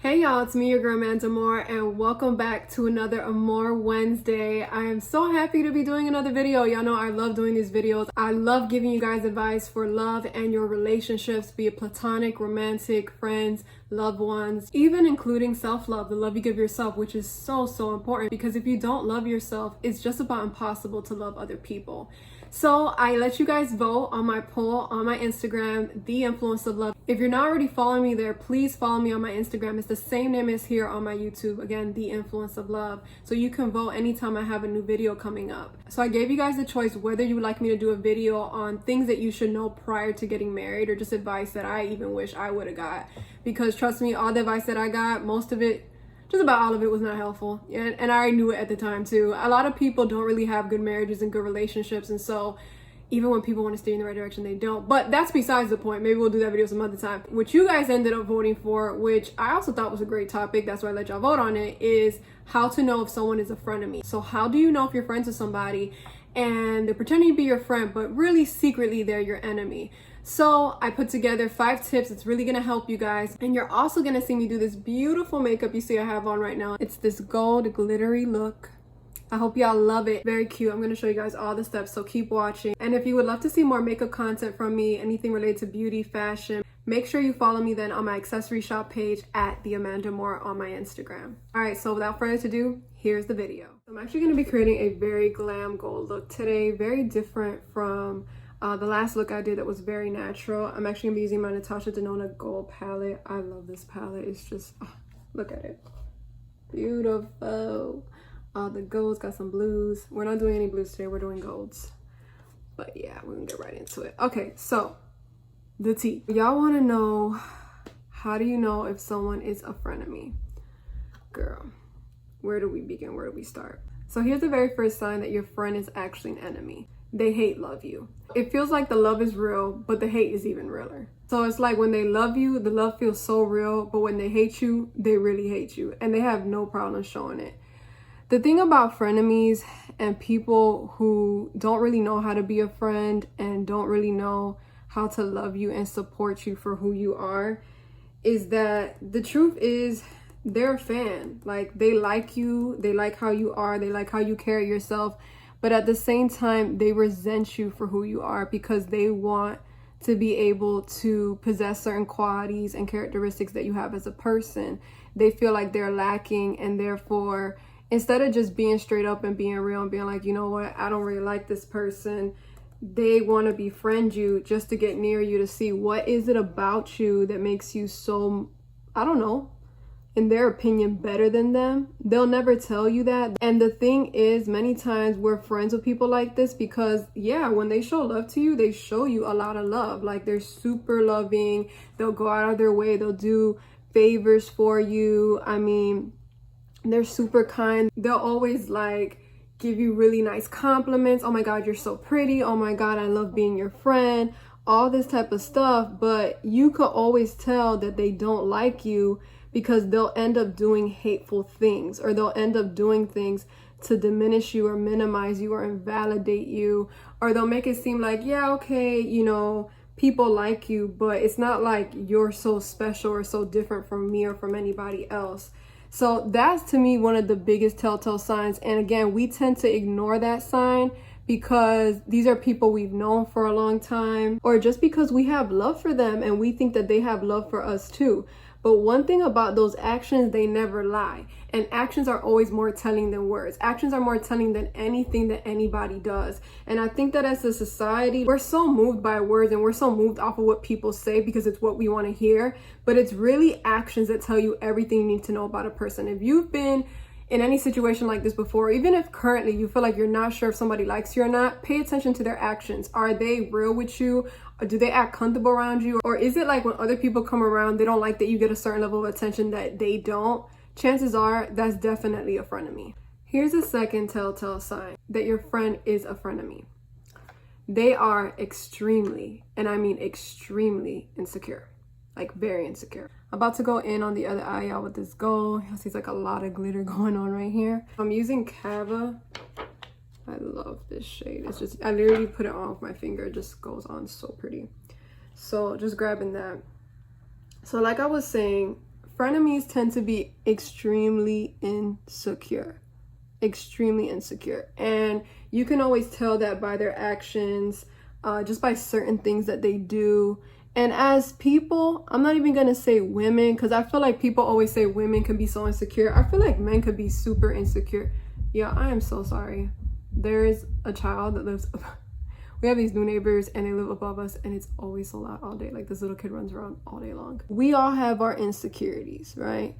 Hey y'all, it's me, your girl Amor, and welcome back to another Amor Wednesday. I am so happy to be doing another video. Y'all know I love doing these videos. I love giving you guys advice for love and your relationships, be it platonic, romantic, friends, loved ones, even including self-love, the love you give yourself, which is so important, because if you don't love yourself, it's just about impossible to love other people. So I let you guys vote on my poll on my Instagram, The Influence of Love. If you're not already following me there, please follow me on my Instagram. It's the same name as here on my YouTube. Again, The Influence of Love. So you can vote anytime I have a new video coming up. So I gave you guys the choice whether you would like me to do a video on things that you should know prior to getting married, or just advice that I even wish I would have got. Because trust me, all the advice that I got, most of it, just about all of it, was not helpful. And I already knew it at the time too. A lot of people don't really have good marriages and good relationships, and so even when people want to steer in the right direction, they don't. But that's besides the point. Maybe we'll do that video some other time. What you guys ended up voting for, which I also thought was a great topic, that's why I let y'all vote on it, is how to know if someone is a frenemy. So how do you know if you're friends with somebody and they're pretending to be your friend, but really secretly they're your enemy? So I put together 5 tips. It's really gonna help you guys. And you're also gonna see me do this beautiful makeup you see I have on right now. It's this gold glittery look. I hope y'all love it. Very cute. I'm gonna show you guys all the steps, so keep watching. And if you would love to see more makeup content from me, anything related to beauty, fashion, make sure you follow me then on my accessory shop page at The Amanda Moore on my Instagram. All right, so without further ado, here's the video. I'm actually gonna be creating a very glam gold look today, very different from the last look I did that was very natural. I'm actually gonna be using my Natasha Denona gold palette. I love this palette. It's just, oh, look at it. Beautiful. The golds got some blues. We're not doing any blues today, we're doing golds. But yeah, we're gonna get right into it. Okay, so the tea. Y'all wanna know, how do you know if someone is a frenemy? Girl, where do we begin? Where do we start? So here's the very first sign that your friend is actually an enemy. They hate love you. It feels like the love is real, but the hate is even realer. So it's like when they love you, the love feels so real, but when they hate you, they really hate you, and they have no problem showing it. The thing about frenemies and people who don't really know how to be a friend and don't really know how to love you and support you for who you are is that the truth is they're a fan. Like, they like you, they like how you are, they like how you carry yourself, but at the same time, they resent you for who you are because they want to be able to possess certain qualities and characteristics that you have as a person. They feel like they're lacking, and therefore, instead of just being straight up and being real and being like, you know what, I don't really like this person, they want to befriend you just to get near you, to see what is it about you that makes you so, I don't know, in their opinion, better than them. They'll never tell you that. And the thing is, many times we're friends with people like this because, yeah, when they show love to you, they show you a lot of love. Like, they're super loving. They'll go out of their way. They'll do favors for you. I mean, they're super kind. They'll always like give you really nice compliments. Oh my God, you're so pretty. Oh my God, I love being your friend. All this type of stuff. But you could always tell that they don't like you because they'll end up doing hateful things, or they'll end up doing things to diminish you or minimize you or invalidate you, or they'll make it seem like, yeah, okay, you know, people like you, but it's not like you're so special or so different from me or from anybody else. So that's, to me, one of the biggest telltale signs. And again, we tend to ignore that sign because these are people we've known for a long time, or just because we have love for them and we think that they have love for us too. But one thing about those actions, they never lie. And actions are always more telling than words. Actions are more telling than anything that anybody does. And I think that as a society, we're so moved by words and we're so moved off of what people say because it's what we want to hear. But it's really actions that tell you everything you need to know about a person. If you've been in any situation like this before, even if currently you feel like you're not sure if somebody likes you or not, pay attention to their actions. Are they real with you? Or do they act comfortable around you? Or is it like when other people come around, they don't like that you get a certain level of attention that they don't? Chances are that's definitely a frenemy. Here's a second telltale sign that your friend is a frenemy. They are extremely, and I mean extremely, insecure. Like, very insecure. About to go in on the other eye, y'all, with this gold. You'll see like a lot of glitter going on right here. I'm using Cava. I love this shade. It's just, I literally put it on with my finger. It just goes on so pretty. So just grabbing that. So like I was saying, frenemies tend to be extremely insecure. Extremely insecure. And you can always tell that by their actions, just by certain things that they do. And as people, I'm not even gonna say women, because I feel like people always say women can be so insecure. I feel like men could be super insecure. Yeah, I am so sorry. There is a child that lives we have these new neighbors and they live above us, and it's always so loud all day. Like, this little kid runs around all day long. We all have our insecurities, right?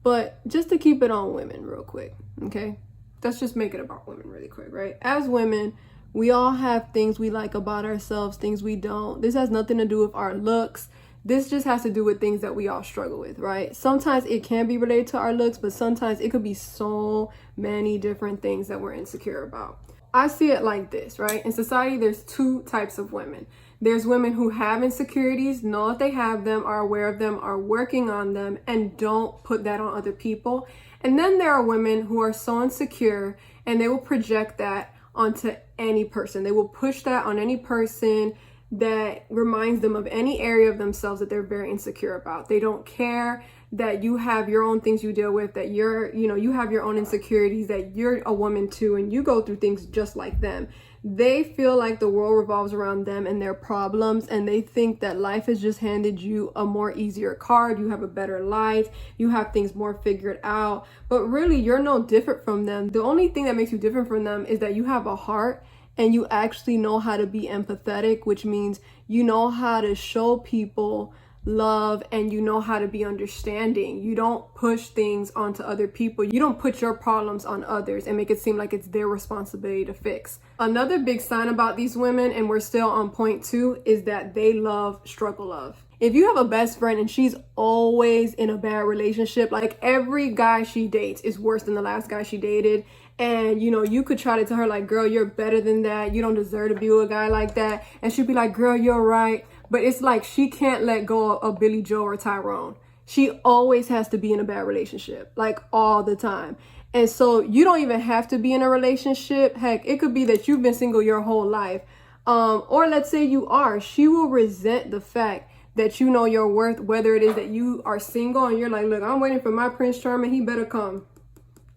But just to keep it on women real quick, okay? Let's just make it about women really quick, right? As women, we all have things we like about ourselves, things we don't. This has nothing to do with our looks. This just has to do with things that we all struggle with, right? Sometimes it can be related to our looks, but sometimes it could be so many different things that we're insecure about. I see it like this, right? In society, there's two types of women. There's women who have insecurities, know that they have them, are aware of them, are working on them, and don't put that on other people. And then there are women who are so insecure and they will project that onto any person. They will push that on any person that reminds them of any area of themselves that they're very insecure about. They don't care that you have your own things you deal with, that you have your own insecurities, that you're a woman too, and you go through things just like them. They feel like the world revolves around them and their problems, and they think that life has just handed you a more easier card. You have a better life. You have things more figured out. But really, you're no different from them. The only thing that makes you different from them is that you have a heart and you actually know how to be empathetic, which means you know how to show people love and you know how to be understanding. You don't push things onto other people. You don't put your problems on others and make it seem like it's their responsibility to fix. Another big sign about these women, and we're still on point 2, is that they love struggle love. If you have a best friend and she's always in a bad relationship, like every guy she dates is worse than the last guy she dated, and you could try to tell her like, girl, you're better than that, you don't deserve to be with a guy like that, and she'd be like, girl, you're right. But it's like she can't let go of Billy Joe or Tyrone. She always has to be in a bad relationship, like all the time. And so you don't even have to be in a relationship. Heck, it could be that you've been single your whole life. Or let's say you are. She will resent the fact that you know your worth, whether it is that you are single and you're like, look, I'm waiting for my Prince Charming. He better come.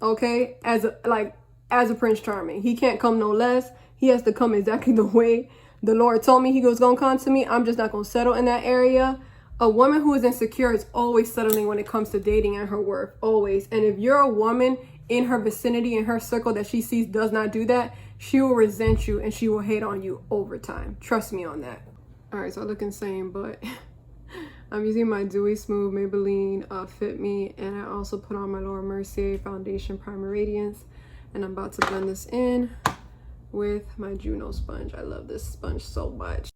Okay? As a Prince Charming. He can't come no less. He has to come exactly the way the Lord told me he was going to come to me. I'm just not going to settle in that area. A woman who is insecure is always settling when it comes to dating and her worth. Always. And if you're a woman in her vicinity, in her circle that she sees does not do that, she will resent you and she will hate on you over time. Trust me on that. All right, so I look insane, but I'm using my Dewy Smooth Maybelline Fit Me, and I also put on my Laura Mercier Foundation Primer Radiance, and I'm about to blend this in with my Juno sponge. I love this sponge so much.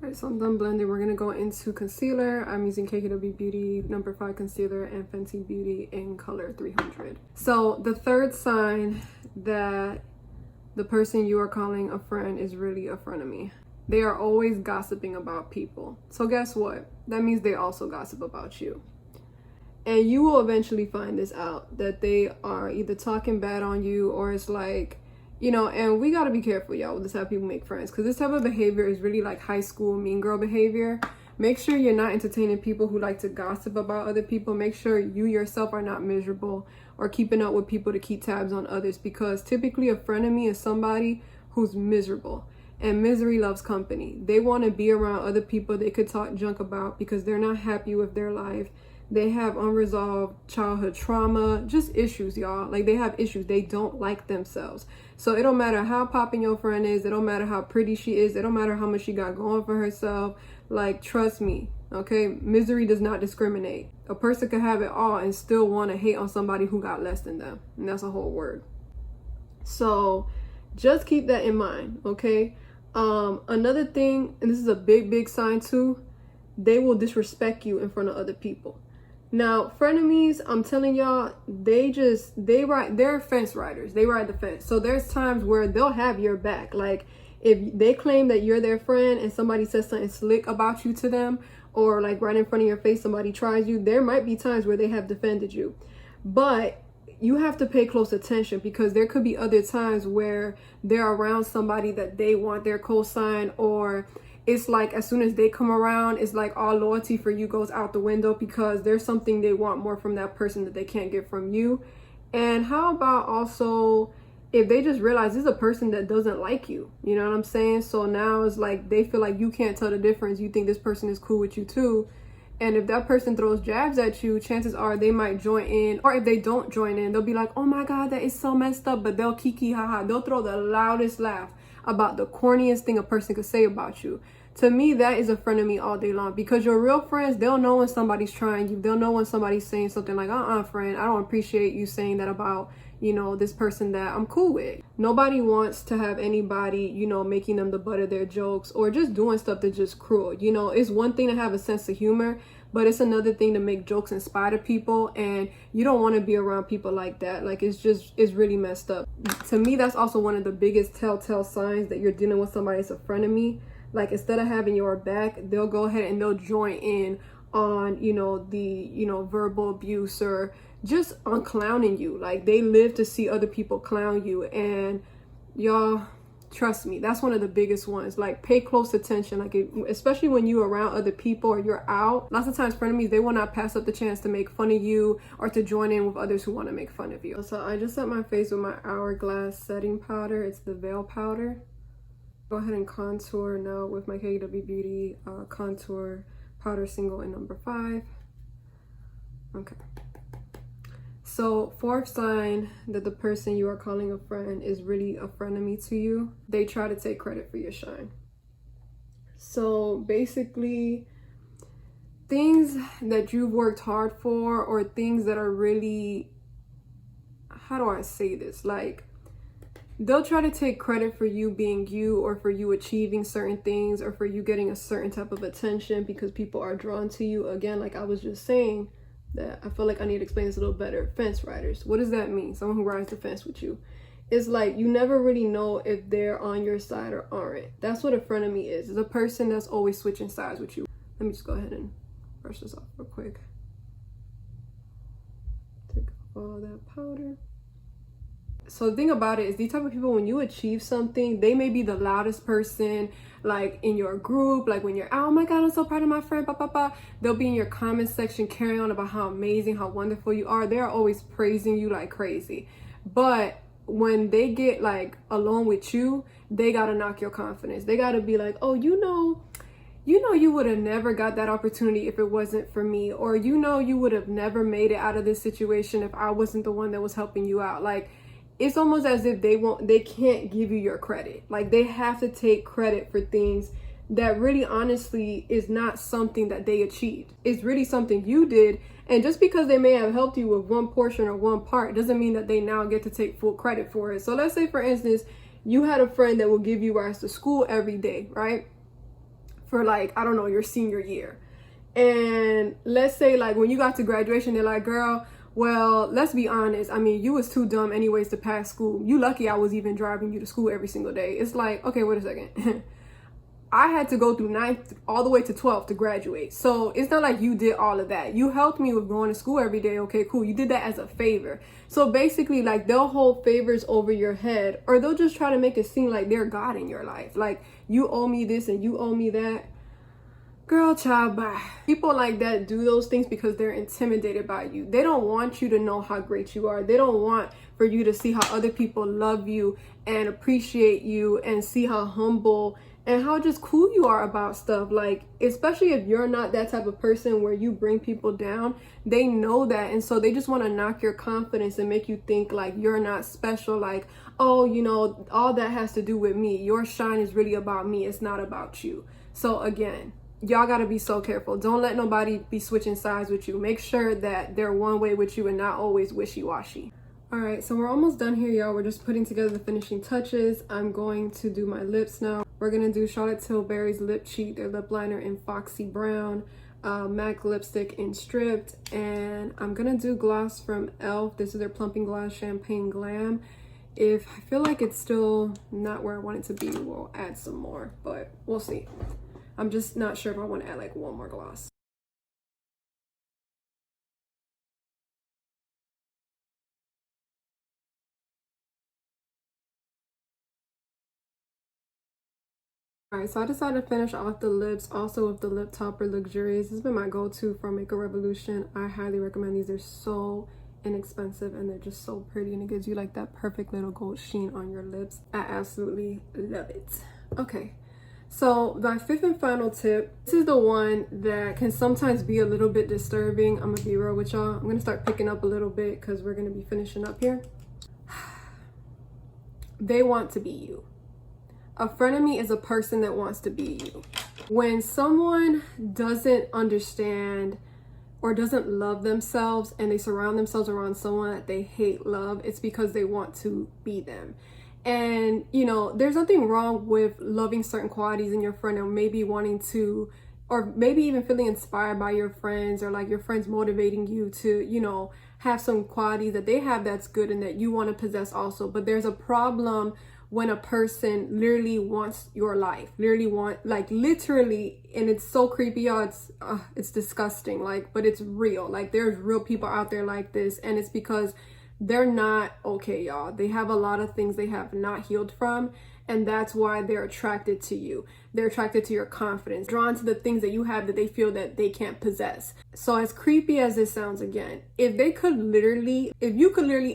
Alright, so I'm done blending. We're gonna go into concealer. I'm using KKW Beauty No. 5 concealer and Fenty Beauty in color 300. So the third sign that the person you are calling a friend is really a frenemy. They are always gossiping about people. So guess what? That means they also gossip about you. And you will eventually find this out, that they are either talking bad on you, or it's like, and we got to be careful, y'all, with this how people make friends, because this type of behavior is really like high school mean girl behavior. Make sure you're not entertaining people who like to gossip about other people. Make sure you yourself are not miserable or keeping up with people to keep tabs on others, because typically a frenemy is somebody who's miserable, and misery loves company. They want to be around other people they could talk junk about because they're not happy with their life. They have unresolved childhood trauma, just issues, y'all. Like, they have issues. They don't like themselves. So it don't matter how popping your friend is. It don't matter how pretty she is. It don't matter how much she got going for herself. Like, trust me, okay? Misery does not discriminate. A person could have it all and still want to hate on somebody who got less than them. And that's a whole word. So just keep that in mind, okay? Another thing, and this is a big sign too, they will disrespect you in front of other people. Now, frenemies, I'm telling y'all, they're fence riders. They ride the fence. So there's times where they'll have your back. Like, if they claim that you're their friend and somebody says something slick about you to them, or like right in front of your face, somebody tries you, there might be times where they have defended you. But you have to pay close attention, because there could be other times where they're around somebody that they want their cosign, or it's like as soon as they come around, it's like all loyalty for you goes out the window because there's something they want more from that person that they can't get from you. And how about also if they just realize this is a person that doesn't like you, you know what I'm saying? So now it's like they feel like you can't tell the difference. You think this person is cool with you too. And if that person throws jabs at you, chances are they might join in. Or if they don't join in, they'll be like, oh my God, that is so messed up. But they'll kiki haha. They'll throw the loudest laugh about the corniest thing a person could say about you. To me, that is a frenemy all day long, because your real friends, they'll know when somebody's trying you. They'll know when somebody's saying something like, friend, I don't appreciate you saying that about, you know, this person that I'm cool with. Nobody wants to have anybody, you know, making them the butt of their jokes or just doing stuff that's just cruel. You know, it's one thing to have a sense of humor, but it's another thing to make jokes in spite of people, and you don't want to be around people like that. Like, it's really messed up. To me, that's also one of the biggest telltale signs that you're dealing with somebody that's a frenemy. Like, instead of having your back, they'll go ahead and they'll join in on, you know, the, you know, verbal abuse or just on clowning you. Like, they live to see other people clown you. And y'all, trust me, that's one of the biggest ones. Like, pay close attention. Like, especially when you're around other people or you're out. Lots of times frenemies, they will not pass up the chance to make fun of you or to join in with others who want to make fun of you. So I just set my face with my Hourglass setting powder. It's the Veil powder. Go ahead and contour now with my KW Beauty contour powder single in number 5. Okay. So, fourth sign that the person you are calling a friend is really a frenemy to you, they try to take credit for your shine. So basically, things that you've worked hard for, or things that are really, how do I say this? Like, they'll try to take credit for you being you, or for you achieving certain things, or for you getting a certain type of attention because people are drawn to you. Again, like I was just saying, that I feel like I need to explain this a little better. Fence riders. What does that mean? Someone who rides the fence with you. It's like you never really know if they're on your side or aren't. That's what a frenemy is. It's a person that's always switching sides with you. Let me just go ahead and brush this off real quick. Take off all that powder. So the thing about it is, these type of people, when you achieve something, they may be the loudest person, like in your group, like when you're out, oh my God, I'm so proud of my friend, blah, blah, blah. They'll be in your comment section carrying on about how amazing, how wonderful you are. They're always praising you like crazy. But when they get like alone with you, they gotta knock your confidence. They gotta be like, oh, you know, you would have never got that opportunity if it wasn't for me. Or, you know, you would have never made it out of this situation if I wasn't the one that was helping you out. Like, it's almost as if they can't give you your credit. Like, they have to take credit for things that really honestly is not something that they achieved. It's really something you did. And just because they may have helped you with one portion or one part doesn't mean that they now get to take full credit for it. So let's say, for instance, you had a friend that will give you rides to school every day, right? For like, I don't know, your senior year. And let's say like when you got to graduation, they're like, girl, well, let's be honest. I mean, you was too dumb anyways to pass school. You lucky I was even driving you to school every single day. It's like, okay, wait a second. I had to go through 9th all the way to 12th to graduate. So it's not like you did all of that. You helped me with going to school every day. Okay, cool. You did that as a favor. So basically, like, they'll hold favors over your head, or they'll just try to make it seem like they're God in your life. Like, you owe me this and you owe me that. Girl, child, bye. People like that do those things because they're intimidated by you. They don't want you to know how great you are. They don't want for you to see how other people love you and appreciate you and see how humble and how just cool you are about stuff. Like, especially if you're not that type of person where you bring people down, they know that. And so they just want to knock your confidence and make you think like you're not special. Like, oh, you know, all that has to do with me. Your shine is really about me. It's not about you. So again, y'all got to be so careful. Don't let nobody be switching sides with you. Make sure that they're one way with you and not always wishy-washy. All right, so we're almost done here, y'all. We're just putting together the finishing touches. I'm going to do my lips now. We're going to do Charlotte Tilbury's Lip Cheat, their lip liner in Foxy Brown, MAC lipstick in Stripped, and I'm going to do gloss from e.l.f. This is their Plumping Gloss Champagne Glam. If I feel like it's still not where I want it to be, we'll add some more, but we'll see. I'm just not sure if I want to add like one more gloss. Alright, so I decided to finish off the lips also with the Lip Topper Luxurious. This has been my go-to from Makeup Revolution. I highly recommend these. They're so inexpensive and they're just so pretty, and it gives you like that perfect little gold sheen on your lips. I absolutely love it. Okay, so my fifth and final tip, this is the one that can sometimes be a little bit disturbing. I'm gonna be real with y'all. I'm gonna start picking up a little bit because we're gonna be finishing up here. They want to be you. A frenemy is a person that wants to be you. When someone doesn't understand or doesn't love themselves and they surround themselves around someone that they hate love, it's because they want to be them. And you know, there's nothing wrong with loving certain qualities in your friend, or maybe wanting to, or maybe even feeling inspired by your friends, or like your friends motivating you to, you know, have some qualities that they have that's good and that you want to possess also. But there's a problem when a person literally wants your life, literally, and it's so creepy, y'all. It's disgusting, like, but it's real. Like, there's real people out there like this, and it's because they're not okay, y'all. They have a lot of things they have not healed from, and that's why they're attracted to you. They're attracted to your confidence, drawn to the things that you have that they feel that they can't possess. So as creepy as this sounds, again, if you could literally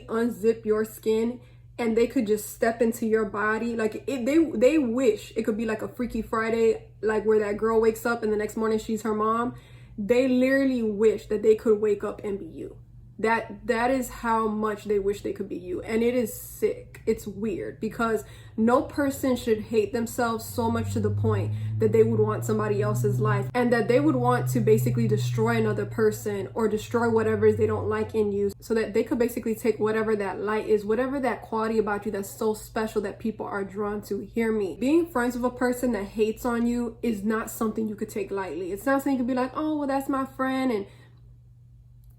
unzip your skin and they could just step into your body, like they wish it could be like a Freaky Friday, like where that girl wakes up and the next morning she's her mom. They literally wish that they could wake up and be you. That is how much they wish they could be you. And it is sick. It's weird, because no person should hate themselves so much to the point that they would want somebody else's life, and that they would want to basically destroy another person or destroy whatever it is they don't like in you, so that they could basically take whatever that light is, whatever that quality about you that's so special that people are drawn to. Hear me. Being friends with a person that hates on you is not something you could take lightly. It's not something you could be like, oh, well, that's my friend, and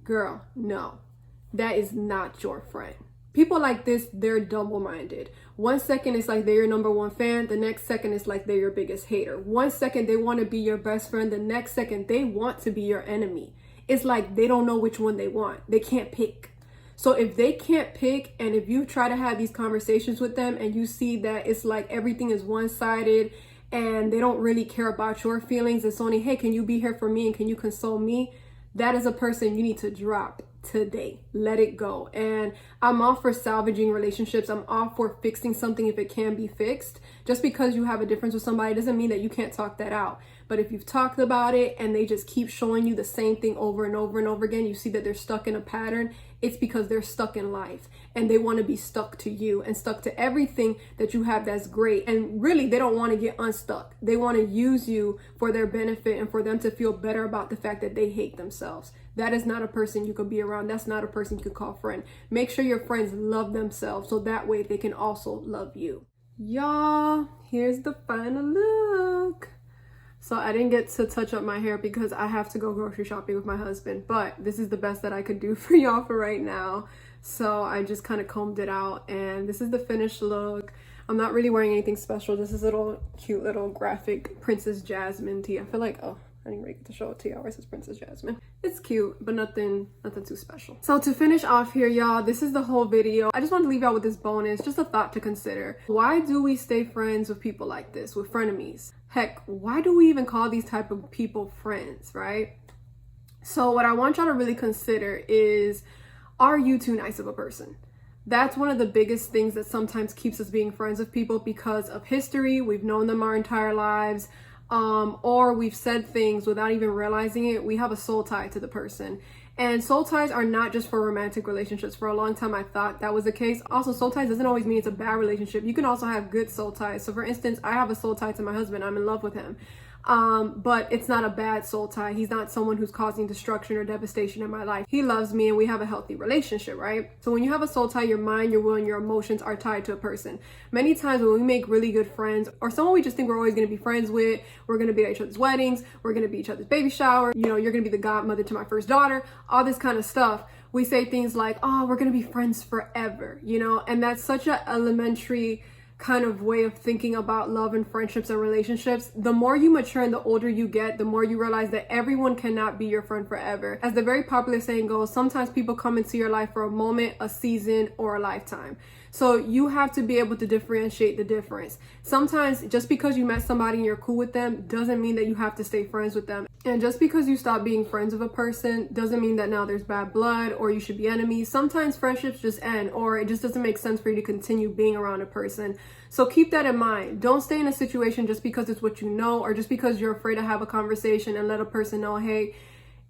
girl, no, that is not your friend. People like this, they're double-minded. One second it's like they're your number one fan, the next second it's like they're your biggest hater. One second they want to be your best friend, the next second they want to be your enemy. It's like they don't know which one they want. They can't pick. So if they can't pick, and if you try to have these conversations with them and you see that it's like everything is one-sided and they don't really care about your feelings, it's only, hey, can you be here for me and can you console me? That is a person you need to drop today. Let it go. And I'm all for salvaging relationships. I'm all for fixing something if it can be fixed. Just because you have a difference with somebody doesn't mean that you can't talk that out. But if you've talked about it and they just keep showing you the same thing over and over and over again, you see that they're stuck in a pattern, it's because they're stuck in life and they want to be stuck to you and stuck to everything that you have that's great. And really, they don't want to get unstuck. They want to use you for their benefit and for them to feel better about the fact that they hate themselves. That is not a person you could be around. That's not a person you could call friend. Make sure your friends love themselves so that way they can also love you. Y'all, here's the final look. So I didn't get to touch up my hair because I have to go grocery shopping with my husband, but this is the best that I could do for y'all for right now. So I just kind of combed it out, and this is the finished look. I'm not really wearing anything special. This is a little cute little graphic Princess Jasmine tee. I feel like, oh, I didn't really get to show it to y'all. Where's this Princess Jasmine? It's cute, but nothing too special. So to finish off here, y'all, this is the whole video. I just want to leave y'all with this bonus, just a thought to consider. Why do we stay friends with people like this, with frenemies? Heck, why do we even call these type of people friends, right? So what I want y'all to really consider is, are you too nice of a person? That's one of the biggest things that sometimes keeps us being friends with people, because of history. We've known them our entire lives. Or we've said things without even realizing it. We have a soul tie to the person. And soul ties are not just for romantic relationships. For a long time, I thought that was the case. Also, soul ties doesn't always mean it's a bad relationship. You can also have good soul ties. So for instance, I have a soul tie to my husband. I'm in love with him. But it's not a bad soul tie. He's not someone who's causing destruction or devastation in my life. He loves me and we have a healthy relationship, right? So when you have a soul tie, your mind, your will, and your emotions are tied to a person. Many times when we make really good friends, or someone we just think we're always going to be friends with, we're going to be at each other's weddings, we're going to be each other's baby shower, you know, you're going to be the godmother to my first daughter, all this kind of stuff. We say things like, oh, we're going to be friends forever, you know, and that's such an elementary kind of way of thinking about love and friendships and relationships. The more you mature and the older you get, the more you realize that everyone cannot be your friend forever. As the very popular saying goes, sometimes people come into your life for a moment, a season, or a lifetime. So you have to be able to differentiate the difference. Sometimes just because you met somebody and you're cool with them doesn't mean that you have to stay friends with them. And just because you stop being friends with a person doesn't mean that now there's bad blood or you should be enemies. Sometimes friendships just end, or it just doesn't make sense for you to continue being around a person. So keep that in mind. Don't stay in a situation just because it's what you know, or just because you're afraid to have a conversation and let a person know, hey,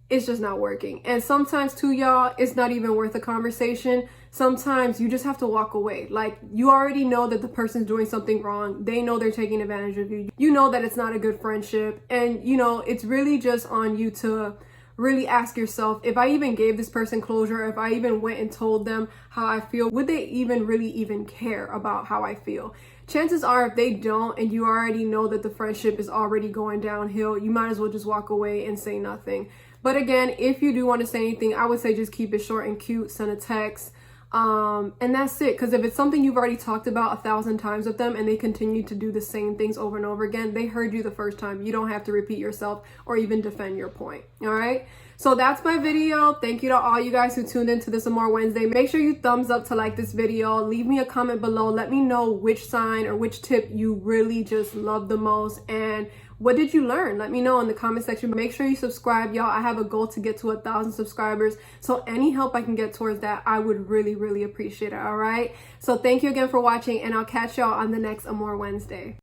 it's just not working. And sometimes too, y'all, it's not even worth a conversation. Sometimes you just have to walk away. Like, you already know that the person's doing something wrong. They know they're taking advantage of you. You know that it's not a good friendship. And, you know, it's really just on you to really ask yourself, if I even gave this person closure, if I even went and told them how I feel, would they even really even care about how I feel? Chances are, if they don't, and you already know that the friendship is already going downhill, you might as well just walk away and say nothing. But again, if you do want to say anything, I would say just keep it short and cute, send a text. And that's it. Because if it's something you've already talked about 1,000 times with them and they continue to do the same things over and over again, they heard you the first time. You don't have to repeat yourself or even defend your point. All right. So that's my video. Thank you to all you guys who tuned into this Amor Wednesday. Make sure you thumbs up to like this video. Leave me a comment below. Let me know which sign or which tip you really just love the most. And what did you learn? Let me know in the comment section. Make sure you subscribe, y'all. I have a goal to get to 1,000 subscribers. So any help I can get towards that, I would really, really appreciate it. All right. So thank you again for watching, and I'll catch y'all on the next Amor Wednesday.